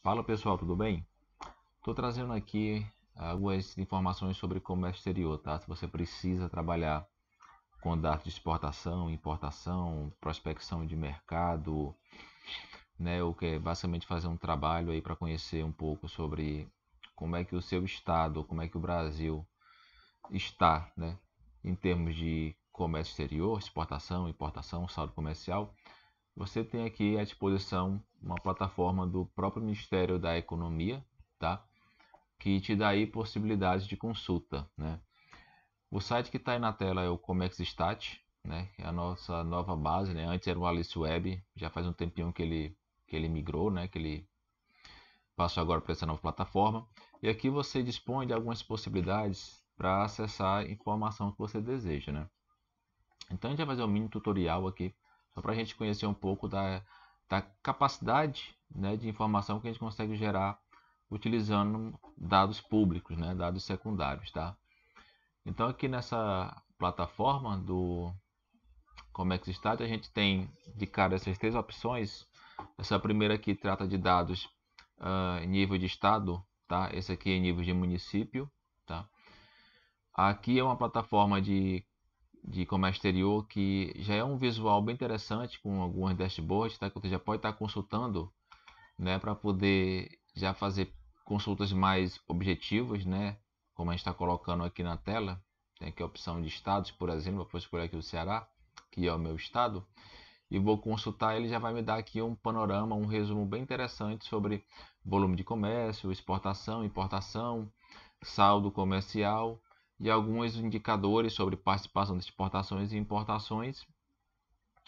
Fala pessoal, tudo bem? Estou trazendo aqui algumas informações sobre comércio exterior, tá? Se você precisa trabalhar com dados de exportação, importação, prospecção de mercado, né? Ou quer basicamente fazer um trabalho aí para conhecer um pouco sobre como é que o seu estado, como é que o Brasil está, né? Em termos de comércio exterior, exportação, importação, saldo comercial, você tem aqui à disposição uma plataforma do próprio Ministério da Economia, tá? Que te dá aí possibilidades de consulta, né? O site que está aí na tela é o Comexstat, né? Que é a nossa nova base, né? Antes era o Alice Web, já faz um tempinho que ele migrou, né? Que ele passou agora para essa nova plataforma. E aqui você dispõe de algumas possibilidades para acessar a informação que você deseja, né? Então a gente vai fazer um mini tutorial aqui, só para a gente conhecer um pouco da capacidade, né, de informação que a gente consegue gerar utilizando dados públicos, né, dados secundários, tá? Então aqui nessa plataforma do Comexstat a gente tem de cara essas três opções. Essa primeira aqui trata de dados em nível de estado, tá? Esse aqui é em nível de município, tá? Aqui é uma plataforma de comércio exterior que já é um visual bem interessante com algumas dashboards, tá? Que você já pode estar consultando, né? Para poder já fazer consultas mais objetivas, né? Como a gente está colocando aqui na tela. Tem aqui a opção de estados, por exemplo. Eu vou escolher aqui o Ceará, que é o meu estado. E vou consultar, ele já vai me dar aqui um panorama, um resumo bem interessante sobre volume de comércio, exportação, importação, saldo comercial e alguns indicadores sobre participação de exportações e importações,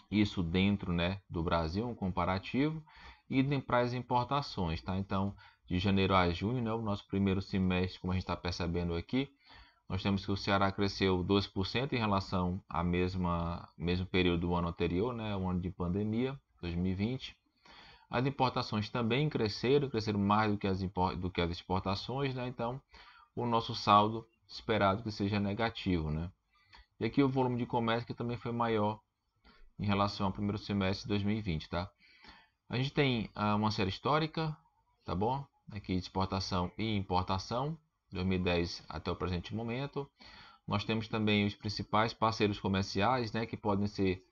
isso dentro, né, do Brasil, um comparativo, e para as importações, tá? Então, de janeiro a junho, né, o nosso primeiro semestre, como a gente está percebendo aqui, nós temos que o Ceará cresceu 12% em relação ao mesmo período do ano anterior, né, o ano de pandemia, 2020. As importações também cresceram mais do que as exportações, né? Então, o nosso saldo esperado que seja negativo, né? E aqui o volume de comércio que também foi maior em relação ao primeiro semestre de 2020, tá? A gente tem uma série histórica, tá bom? Aqui exportação e importação, 2010 até o presente momento. Nós temos também os principais parceiros comerciais, né, que podem ser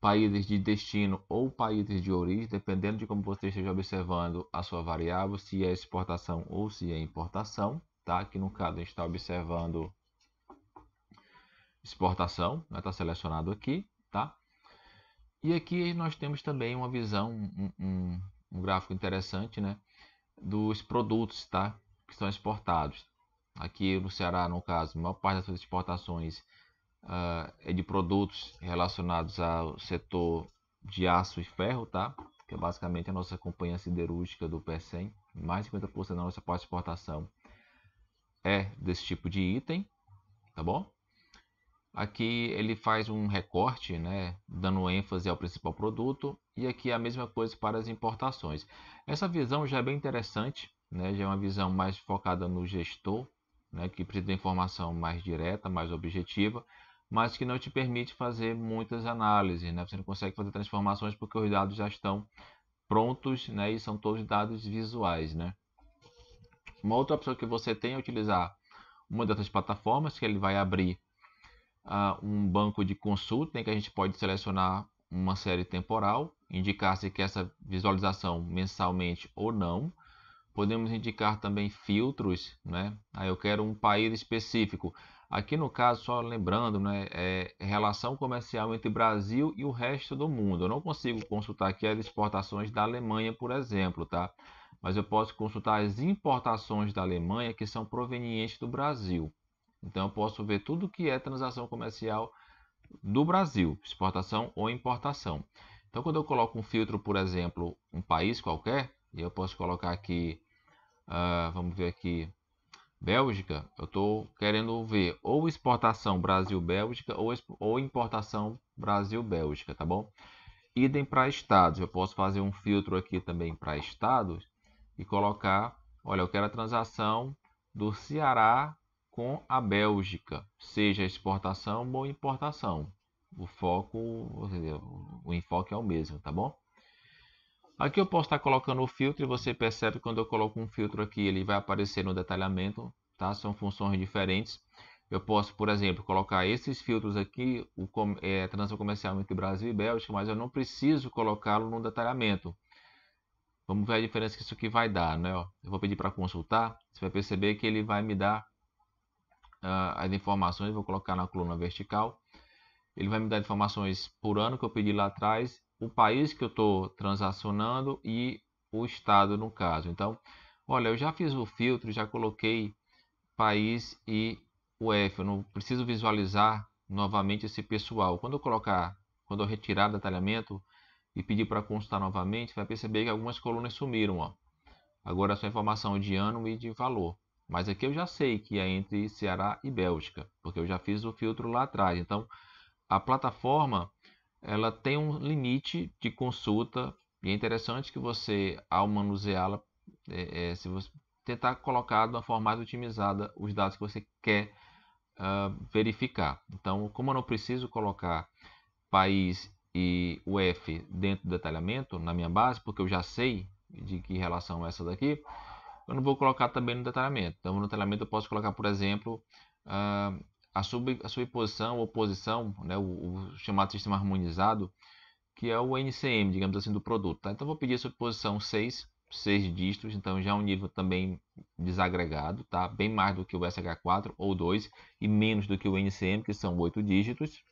países de destino ou países de origem, dependendo de como você esteja observando a sua variável, se é exportação ou se é importação, tá? Aqui no caso a gente está observando exportação, né? Está selecionado aqui, tá? E aqui nós temos também uma visão, um gráfico interessante, né? Dos produtos, tá? Que são exportados. Aqui no Ceará, no caso, a maior parte das suas exportações é de produtos relacionados ao setor de aço e ferro, tá? Que é basicamente a nossa companhia siderúrgica do PECEM. Mais de 50% da nossa parte de exportação é desse tipo de item, tá bom? Aqui ele faz um recorte, né, dando ênfase ao principal produto, e aqui a mesma coisa para as importações. Essa visão já é bem interessante, né, já é uma visão mais focada no gestor, né, que precisa de informação mais direta, mais objetiva, mas que não te permite fazer muitas análises, né, você não consegue fazer transformações porque os dados já estão prontos, né, e são todos dados visuais, né. Uma outra opção que você tem é utilizar uma dessas plataformas, que ele vai abrir um banco de consulta em que a gente pode selecionar uma série temporal, indicar se quer essa visualização mensalmente ou não. Podemos indicar também filtros, né? Aí eu quero um país específico. Aqui no caso, só lembrando, né, é relação comercial entre Brasil e o resto do mundo. Eu não consigo consultar aqui as exportações da Alemanha, por exemplo, tá? Mas eu posso consultar as importações da Alemanha que são provenientes do Brasil. Então eu posso ver tudo que é transação comercial do Brasil, exportação ou importação. Então quando eu coloco um filtro, por exemplo, um país qualquer, e eu posso colocar aqui, vamos ver aqui, Bélgica, eu estou querendo ver ou exportação Brasil-Bélgica ou importação Brasil-Bélgica, tá bom? Idem para estados, eu posso fazer um filtro aqui também para estados e colocar, olha, eu quero a transação do Ceará com a Bélgica, seja exportação ou importação. O foco, o enfoque é o mesmo, tá bom? Aqui eu posso estar colocando o filtro e você percebe que quando eu coloco um filtro aqui, ele vai aparecer no detalhamento, tá? São funções diferentes. Eu posso, por exemplo, colocar esses filtros aqui, transação comercial entre Brasil e Bélgica, mas eu não preciso colocá-lo no detalhamento. Vamos ver a diferença que isso aqui vai dar, né? Eu vou pedir para consultar, você vai perceber que ele vai me dar as informações, vou colocar na coluna vertical. Ele vai me dar informações por ano que eu pedi lá atrás, o país que eu estou transacionando e o estado no caso. Então, olha, eu já fiz o filtro, já coloquei país e o F. Eu não preciso visualizar novamente esse pessoal. Quando eu retirar o detalhamento e pedir para consultar novamente, vai perceber que algumas colunas sumiram, ó. Agora é só informação de ano e de valor. Mas aqui eu já sei que é entre Ceará e Bélgica, porque eu já fiz o filtro lá atrás. Então, a plataforma ela tem um limite de consulta e é interessante que você, ao manuseá-la, se você tentar colocar de uma forma mais otimizada os dados que você quer verificar. Então, como eu não preciso colocar país e o F dentro do detalhamento na minha base, porque eu já sei de que relação é essa daqui, eu não vou colocar também no detalhamento. Então, no detalhamento eu posso colocar, por exemplo, a subposição ou posição, né, o chamado sistema harmonizado, que é o NCM, digamos assim, do produto. Tá? Então, eu vou pedir a subposição 6 dígitos, então já é um nível também desagregado, tá? Bem mais do que o SH4 ou 2 e menos do que o NCM, que são 8 dígitos.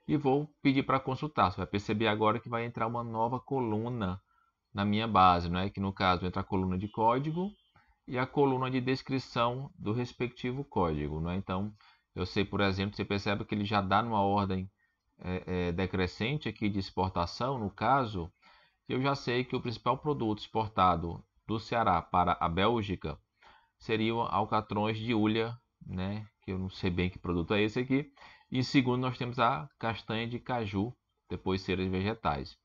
E vou pedir para consultar. Você vai perceber agora que vai entrar uma nova coluna na minha base, né? Que no caso entra a coluna de código e a coluna de descrição do respectivo código, né? Então, eu sei, por exemplo, você percebe que ele já dá numa ordem decrescente aqui de exportação, no caso, eu já sei que o principal produto exportado do Ceará para a Bélgica seriam alcatrões de hulha, né? Que eu não sei bem que produto é esse aqui. E em segundo, nós temos a castanha de caju, depois cerejas vegetais.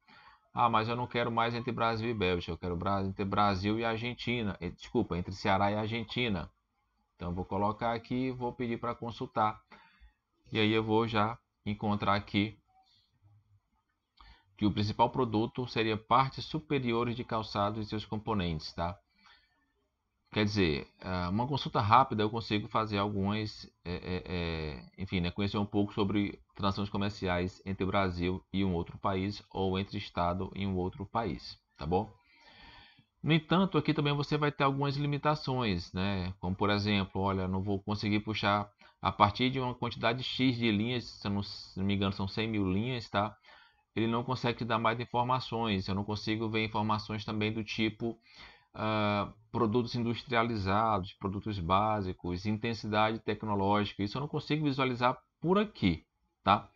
Ah, mas eu não quero mais entre Brasil e Bélgica, eu quero entre Brasil e Argentina. Desculpa, entre Ceará e Argentina. Então eu vou colocar aqui e vou pedir para consultar. E aí eu vou já encontrar aqui que o principal produto seria partes superiores de calçados e seus componentes, tá? Quer dizer, uma consulta rápida eu consigo fazer algumas, enfim, né, conhecer um pouco sobre transações comerciais entre o Brasil e um outro país ou entre estado e um outro país, tá bom? No entanto, aqui também você vai ter algumas limitações, né? Como por exemplo, olha, não vou conseguir puxar a partir de uma quantidade X de linhas, se não me engano são 100 mil linhas, tá? Ele não consegue te dar mais informações, eu não consigo ver informações também do tipo produtos industrializados, produtos básicos, intensidade tecnológica. Isso eu não consigo visualizar por aqui, tá?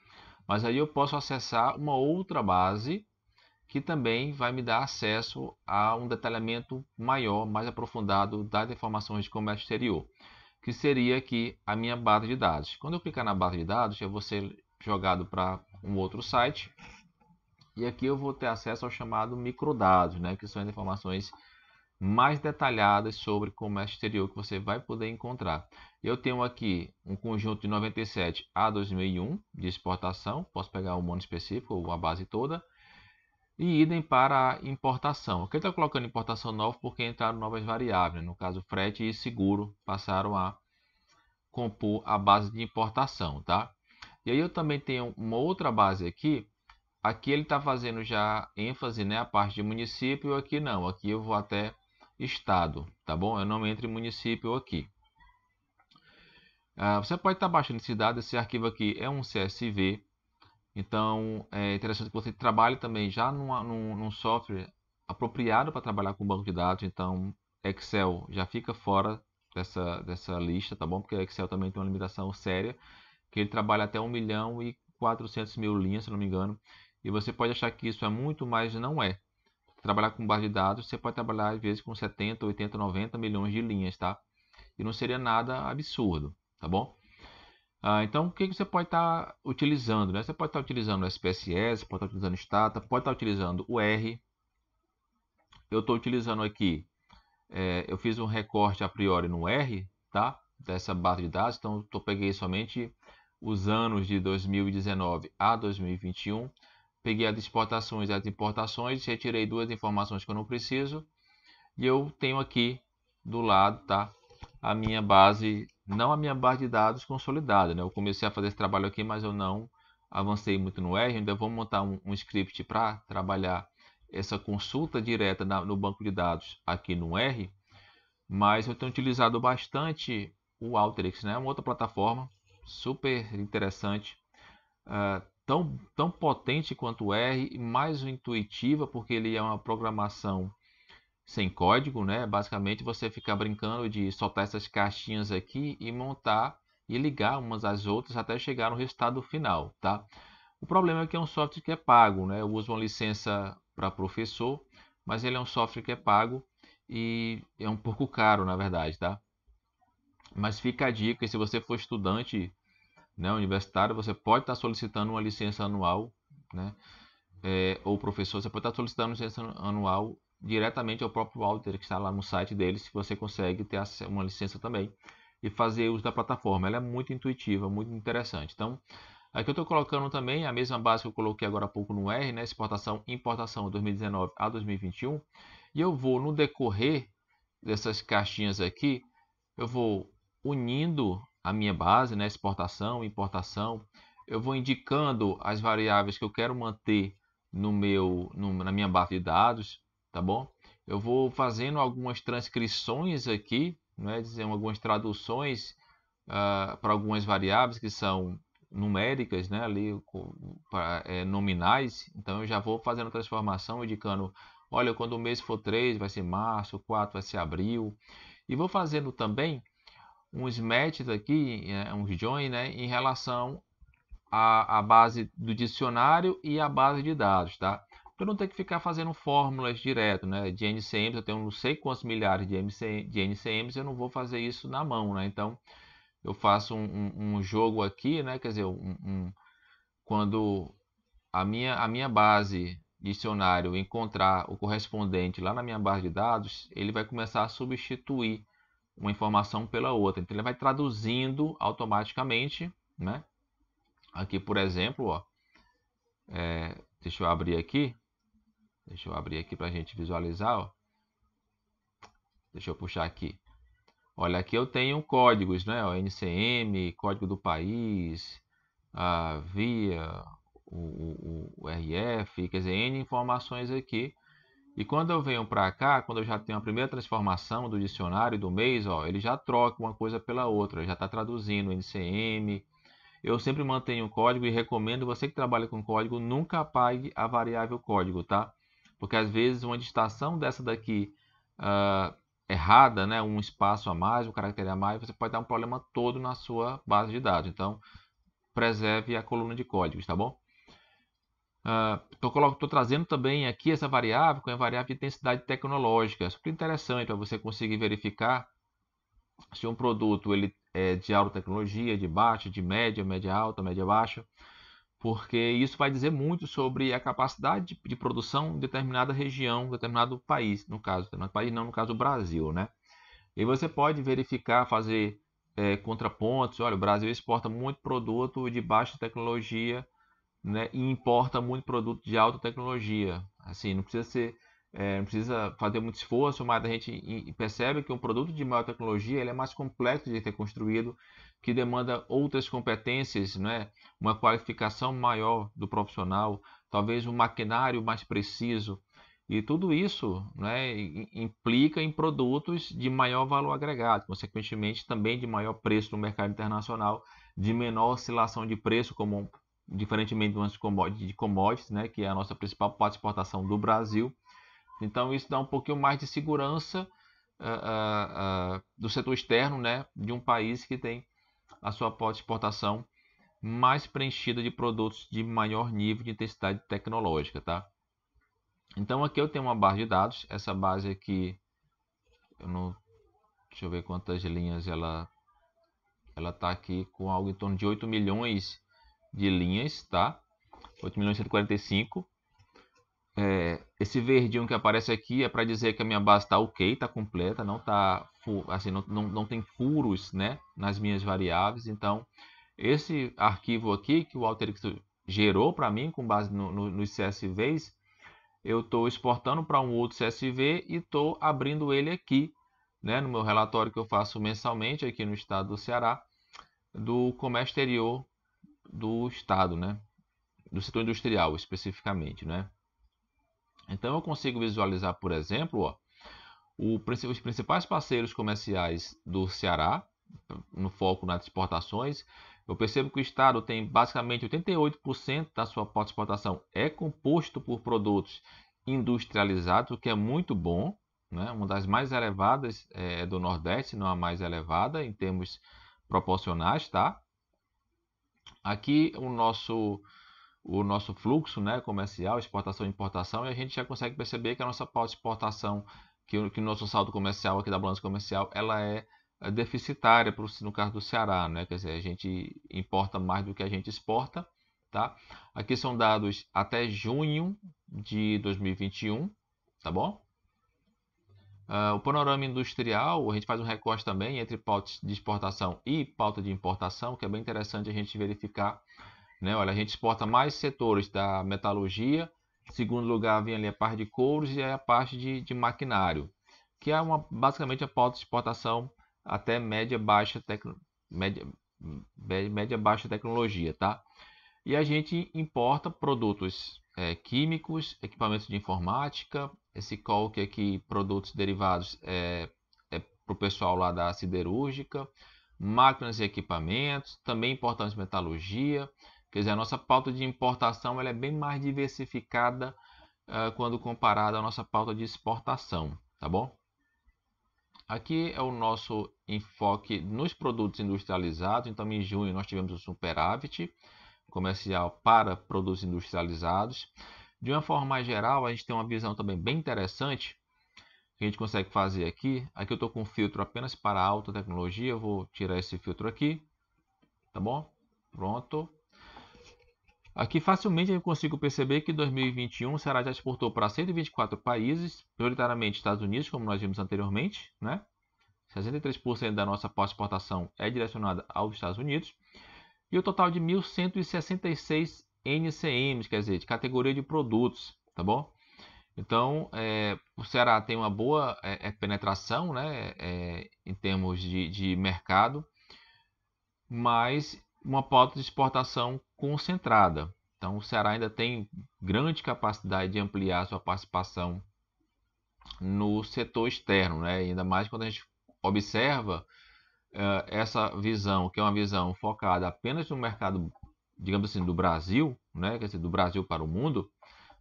Mas aí eu posso acessar uma outra base que também vai me dar acesso a um detalhamento maior, mais aprofundado das informações de comércio exterior, que seria aqui a minha base de dados. Quando eu clicar na base de dados, eu vou ser jogado para um outro site e aqui eu vou ter acesso ao chamado microdados, né, que são as informações mais detalhadas sobre comércio exterior que você vai poder encontrar. Eu tenho aqui um conjunto de 97 a 2001 de exportação, posso pegar um ano específico ou a base toda, e idem para a importação. Aqui está colocando importação nova porque entraram novas variáveis, no caso frete e seguro passaram a compor a base de importação, tá? E aí eu também tenho uma outra base aqui. Aqui ele está fazendo já ênfase, né, a parte de município, aqui não. Aqui eu vou até estado, tá bom? Eu não entro em município aqui. Você pode estar baixando esse dado, esse arquivo aqui é um CSV, então é interessante que você trabalhe também já num software apropriado para trabalhar com banco de dados, então Excel já fica fora dessa lista, tá bom? Porque o Excel também tem uma limitação séria, que ele trabalha até 1.400.000 linhas, se não me engano, e você pode achar que isso é muito, mas não é. Trabalhar com base de dados, você pode trabalhar às vezes com 70, 80, 90 milhões de linhas, tá? E não seria nada absurdo, tá bom? Então, o que você pode estar utilizando, né? Você pode estar utilizando o SPSS, pode estar utilizando Stata, pode estar utilizando o R. Eu estou utilizando aqui, eu fiz um recorte a priori no R, tá? Dessa base de dados, então eu peguei somente os anos de 2019 a 2021, peguei as exportações e as importações, retirei duas informações que eu não preciso, e eu tenho aqui do lado, tá, a minha base, não a minha base de dados consolidada, né? Eu comecei a fazer esse trabalho aqui, mas eu não avancei muito no R, ainda vou montar um script para trabalhar essa consulta direta no banco de dados aqui no R, mas eu tenho utilizado bastante o Alteryx, né? Uma outra plataforma super interessante, tão potente quanto o R, e mais intuitiva, porque ele é uma programação sem código, né? Basicamente você fica brincando de soltar essas caixinhas aqui e montar e ligar umas às outras até chegar no resultado final, tá? O problema é que é um software que é pago, né? Eu uso uma licença para professor, mas ele é um software que é pago e é um pouco caro, na verdade, tá? Mas fica a dica, se você for estudante, né, universitário, você pode estar solicitando uma licença anual, né? Ou professor, você pode estar solicitando uma licença anual diretamente ao próprio Walter, que está lá no site deles, que você consegue ter uma licença também e fazer uso da plataforma. Ela é muito intuitiva, muito interessante. Então, aqui eu estou colocando também a mesma base que eu coloquei agora há pouco no R, né? Exportação e importação 2019 a 2021. E eu vou, no decorrer dessas caixinhas aqui, eu vou unindo a minha base, né? Exportação, importação. Eu vou indicando as variáveis que eu quero manter na minha base de dados, tá bom? Eu vou fazendo algumas transcrições aqui, né? Dizendo algumas traduções para algumas variáveis que são numéricas, né? Ali nominais. Então eu já vou fazendo a transformação, indicando, olha, quando o mês for 3 vai ser março, 4 vai ser abril. E vou fazendo também uns matches aqui, uns join, né? Em relação a base do dicionário e a base de dados, tá? Para não ter que ficar fazendo fórmulas direto, né? De NCMs, eu tenho não sei quantos milhares de NCMs, eu não vou fazer isso na mão, né? Então, eu faço um jogo aqui, né? Quer dizer, quando a minha base dicionário encontrar o correspondente lá na minha base de dados, ele vai começar a substituir uma informação pela outra. Então, ele vai traduzindo automaticamente, né? Aqui, por exemplo, ó, deixa eu abrir aqui para a gente visualizar, ó. Deixa eu puxar aqui. Olha, aqui eu tenho códigos, né? O NCM, código do país, a via, o RF, quer dizer, N informações aqui. E quando eu venho para cá, quando eu já tenho a primeira transformação do dicionário do mês, ó, ele já troca uma coisa pela outra, já está traduzindo o NCM. Eu sempre mantenho o código e recomendo você que trabalha com código, nunca apague a variável código, tá? Porque às vezes uma digitação dessa daqui errada, né, um espaço a mais, um caractere a mais, você pode dar um problema todo na sua base de dados. Então, preserve a coluna de códigos, tá bom? Estou trazendo também aqui essa variável com a variável de intensidade tecnológica. Super interessante para você conseguir verificar se um produto ele é de alta tecnologia, de baixa, de média, média alta, média baixa, porque isso vai dizer muito sobre a capacidade de produção em determinada região, determinado país, no caso, determinado país não, no caso do Brasil, né? E você pode verificar, fazer contrapontos. Olha, o Brasil exporta muito produto de baixa tecnologia, né, e importa muito produto de alta tecnologia. Assim, não precisa fazer muito esforço, mas a gente percebe que um produto de maior tecnologia ele é mais complexo de ser construído, que demanda outras competências, né, uma qualificação maior do profissional, talvez um maquinário mais preciso. E tudo isso, né, implica em produtos de maior valor agregado, consequentemente também de maior preço no mercado internacional, de menor oscilação de preço, como diferentemente de commodities, né, que é a nossa principal parte de exportação do Brasil. Então isso dá um pouquinho mais de segurança do setor externo, né, de um país que tem a sua parte de exportação mais preenchida de produtos de maior nível de intensidade tecnológica, tá? Então aqui eu tenho uma base de dados. Essa base aqui, deixa eu ver quantas linhas ela está aqui, com algo em torno de 8 milhões de linhas, tá? 8 milhões e 145. Esse verdinho que aparece aqui é para dizer que a minha base está ok, está completa, não tá assim, não tem furos, né, nas minhas variáveis. Então esse arquivo aqui que o Alteryx gerou para mim, com base nos CSVs, eu estou exportando para um outro CSV e estou abrindo ele aqui, né, no meu relatório que eu faço mensalmente aqui no estado do Ceará, do comércio exterior do estado, né, do setor industrial especificamente, né. Então eu consigo visualizar, por exemplo, ó, os principais parceiros comerciais do Ceará, no foco nas exportações. Eu percebo que o estado tem basicamente 88% da sua pauta de exportação é composto por produtos industrializados, o que é muito bom, né? Uma das mais elevadas é do Nordeste, não a mais elevada em termos proporcionais, tá? Aqui o nosso fluxo, né, comercial, exportação e importação, e a gente já consegue perceber que a nossa pauta de exportação, que o nosso saldo comercial aqui da balança comercial, ela é deficitária no caso do Ceará, né? Quer dizer, a gente importa mais do que a gente exporta, tá? Aqui são dados até junho de 2021, tá bom? O panorama industrial, a gente faz um recorte também entre pautas de exportação e pauta de importação, que é bem interessante a gente verificar, né? Olha, a gente exporta mais setores da metalurgia, em segundo lugar vem ali a parte de couros e a parte de maquinário, que é basicamente a pauta de exportação até média baixa tecnologia, tá? E a gente importa produtos químicos, equipamentos de informática, esse call aqui, produtos derivados para o pessoal lá da siderúrgica, máquinas e equipamentos, também importamos metalurgia. Quer dizer, a nossa pauta de importação ela é bem mais diversificada quando comparada à nossa pauta de exportação, tá bom? Aqui é o nosso enfoque nos produtos industrializados. Então, em junho, nós tivemos o superávit comercial para produtos industrializados. De uma forma mais geral, a gente tem uma visão também bem interessante que a gente consegue fazer aqui. Aqui eu estou com um filtro apenas para alta tecnologia. Eu vou tirar esse filtro aqui, tá bom? Pronto. Aqui facilmente eu consigo perceber que 2021 o Ceará já exportou para 124 países, prioritariamente Estados Unidos, como nós vimos anteriormente, né? 63% da nossa exportação é direcionada aos Estados Unidos. E o total de 1.166 NCMs, quer dizer, de categoria de produtos, tá bom? Então, o Ceará tem uma boa penetração, né, em termos de mercado, mas uma pauta de exportação concentrada. Então, o Ceará ainda tem grande capacidade de ampliar sua participação no setor externo, né? Ainda mais quando a gente observa essa visão, que é uma visão focada apenas no mercado, digamos assim, do Brasil, né? Quer dizer, do Brasil para o mundo,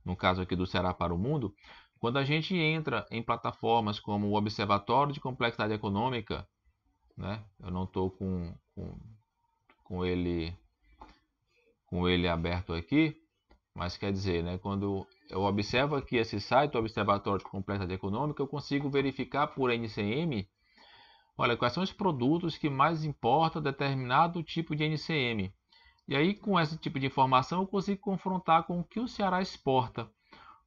no caso aqui do Ceará para o mundo, quando a gente entra em plataformas como o Observatório de Complexidade Econômica, né? Eu não estou com ele aberto aqui, mas quer dizer, né, quando eu observo aqui esse site, o Observatório de Complexidade Econômica, eu consigo verificar por NCM, olha, quais são os produtos que mais importam determinado tipo de NCM. E aí, com esse tipo de informação, eu consigo confrontar com o que o Ceará exporta.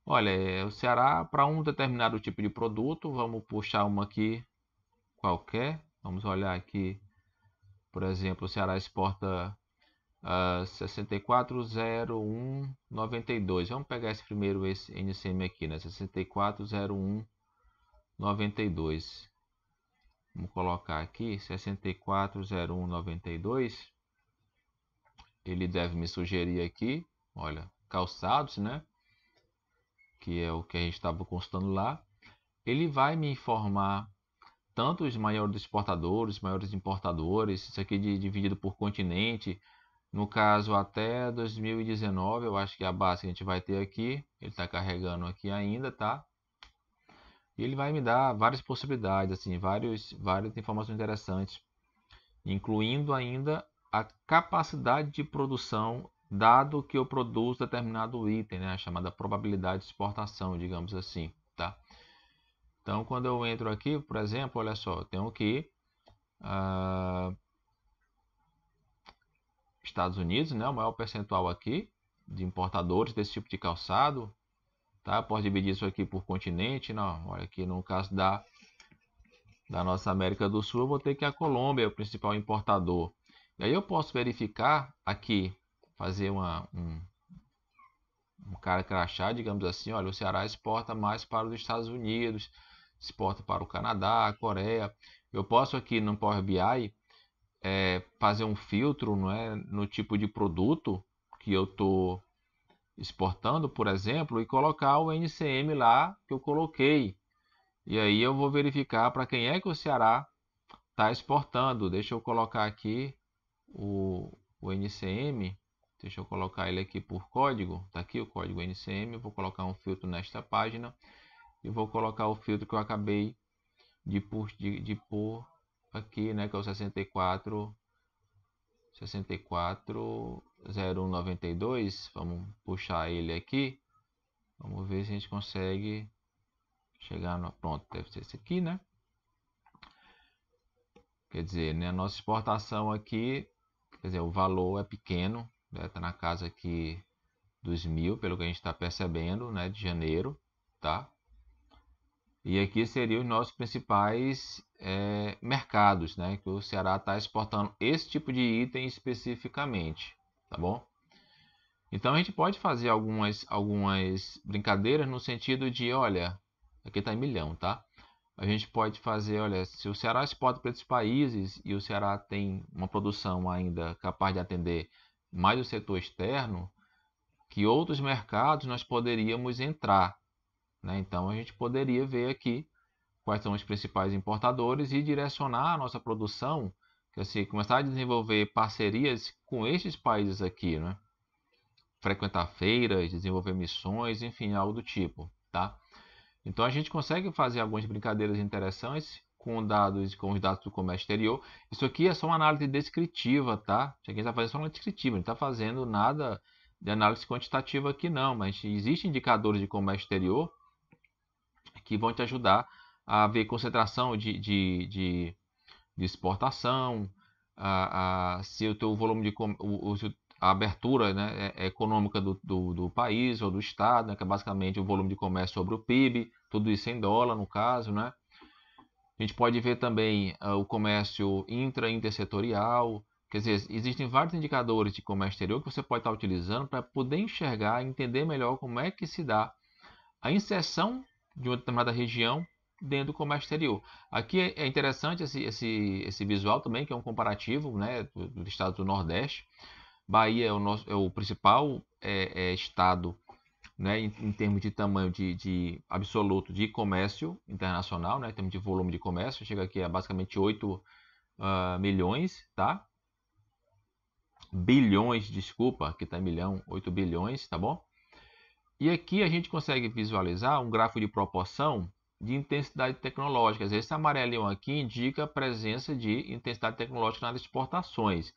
Olha, o Ceará, para um determinado tipo de produto, vamos puxar uma aqui qualquer. Vamos olhar aqui, por exemplo, o Ceará exporta 640192. Vamos pegar esse primeiro, esse NCM aqui, né? 640192. Vamos colocar aqui 640192. Ele deve me sugerir aqui, olha, calçados, né? Que é o que a gente estava consultando lá. Ele vai me informar tanto os maiores exportadores, maiores importadores, isso aqui dividido por continente. No caso, até 2019, eu acho que é a base que a gente vai ter aqui. Ele está carregando aqui ainda, tá? E ele vai me dar várias possibilidades, assim, várias informações interessantes, incluindo ainda a capacidade de produção, dado que eu produzo determinado item, né? A chamada probabilidade de exportação, digamos assim, tá? Então, quando eu entro aqui, por exemplo, olha só, eu tenho aqui Estados Unidos, né, o maior percentual aqui de importadores desse tipo de calçado, tá? Posso dividir isso aqui por continente, não? Olha aqui no caso da nossa América do Sul, eu vou ter que a Colômbia é o principal importador. E aí eu posso verificar aqui, fazer um cara crachá, digamos assim, olha, o Ceará exporta mais para os Estados Unidos, exporta para o Canadá, a Coreia. Eu posso aqui no Power BI fazer um filtro, não é, no tipo de produto que eu estou exportando, por exemplo, e colocar o NCM lá que eu coloquei. E aí eu vou verificar para quem é que o Ceará está exportando. Deixa eu colocar aqui o NCM. Deixa eu colocar ele aqui por código. Está aqui o código NCM. Eu vou colocar um filtro nesta página. E vou colocar o filtro que eu acabei de pôr aqui, né, que é o 640192. Vamos puxar ele aqui. Vamos ver se a gente consegue chegar no... Pronto, deve ser esse aqui, né? Quer dizer, né, a nossa exportação aqui, quer dizer, o valor é pequeno, né? Tá na casa aqui dos 1.000, pelo que a gente está percebendo, né, de janeiro, tá? E aqui seriam os nossos principais mercados, né, que o Ceará está exportando esse tipo de item especificamente, tá bom? Então a gente pode fazer algumas brincadeiras no sentido de, olha, aqui está em milhão, tá? A gente pode fazer, olha, se o Ceará exporta para esses países e o Ceará tem uma produção ainda capaz de atender mais o setor externo, que outros mercados nós poderíamos entrar, né? Então a gente poderia ver aqui quais são os principais importadores e direcionar a nossa produção, que assim, começar a desenvolver parcerias com estes países aqui, né? Frequentar feiras, desenvolver missões, enfim, algo do tipo, tá? Então a gente consegue fazer algumas brincadeiras interessantes com os dados do comércio exterior. Isso aqui é só uma análise descritiva, tá? Isso aqui está fazendo só uma descritiva, não está fazendo nada de análise quantitativa aqui não, mas existem indicadores de comércio exterior que vão te ajudar a ver concentração de exportação, se o teu volume de a abertura, né, econômica do país ou do estado, né, que é basicamente o volume de comércio sobre o PIB, tudo isso em dólar no caso, né? A gente pode ver também o comércio intersetorial, quer dizer, existem vários indicadores de comércio exterior que você pode estar utilizando para poder enxergar, entender melhor como é que se dá a inserção de uma determinada região dentro do comércio exterior. Aqui é interessante esse visual também, que é um comparativo, né, do estado do Nordeste. Bahia é o principal estado, né, em termos de tamanho de absoluto de comércio internacional, né, em termos de volume de comércio, chega aqui a basicamente 8 milhões, tá? Bilhões, desculpa, aqui está em milhão, 8 bilhões, tá bom? E aqui a gente consegue visualizar um gráfico de proporção de intensidade tecnológica. Esse amarelinho aqui indica a presença de intensidade tecnológica nas exportações.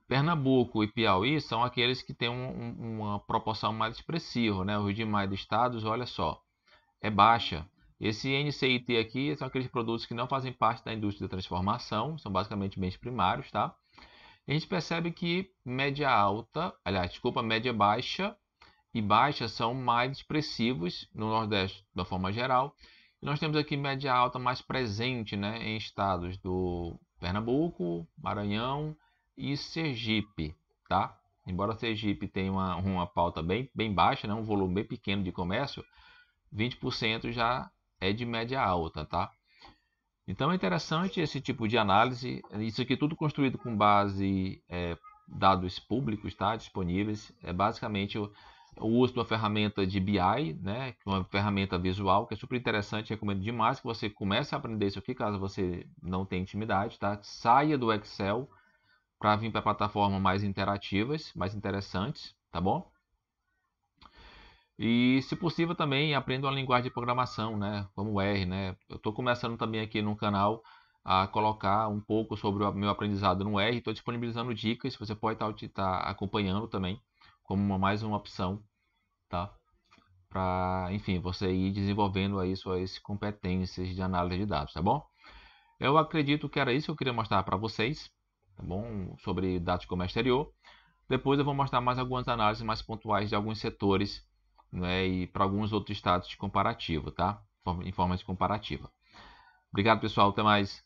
Pernambuco e Piauí são aqueles que têm uma proporção mais expressiva, né? Os demais estados, olha só, é baixa. Esse NCIT aqui são aqueles produtos que não fazem parte da indústria da transformação, são basicamente bens primários, tá? E a gente percebe que média alta, aliás, desculpa, média baixa e baixa são mais expressivos no Nordeste, de uma forma geral. E nós temos aqui média alta mais presente, né, em estados do Pernambuco, Maranhão e Sergipe, tá? Embora Sergipe tenha uma pauta bem baixa, né, um volume bem pequeno de comércio, 20% já é de média alta, tá? Então é interessante esse tipo de análise. Isso aqui tudo construído com base dados públicos, tá? Disponíveis. É basicamente o uso de uma ferramenta de BI, né? Uma ferramenta visual que é super interessante. Recomendo demais que você comece a aprender isso aqui, caso você não tenha intimidade, tá? Saia do Excel para vir para plataformas mais interativas, mais interessantes, tá bom? E, se possível, também aprenda uma linguagem de programação, né? Como o R, né? Eu estou começando também aqui no canal a colocar um pouco sobre o meu aprendizado no R. Estou disponibilizando dicas, você pode estar acompanhando também, como mais uma opção, tá? Para, enfim, você ir desenvolvendo aí suas competências de análise de dados, tá bom? Eu acredito que era isso que eu queria mostrar para vocês, tá bom? Sobre dados de comércio exterior. Depois eu vou mostrar mais algumas análises mais pontuais de alguns setores, né, e para alguns outros estados de comparativo, tá? Em forma de comparativa. Obrigado, pessoal. Até mais.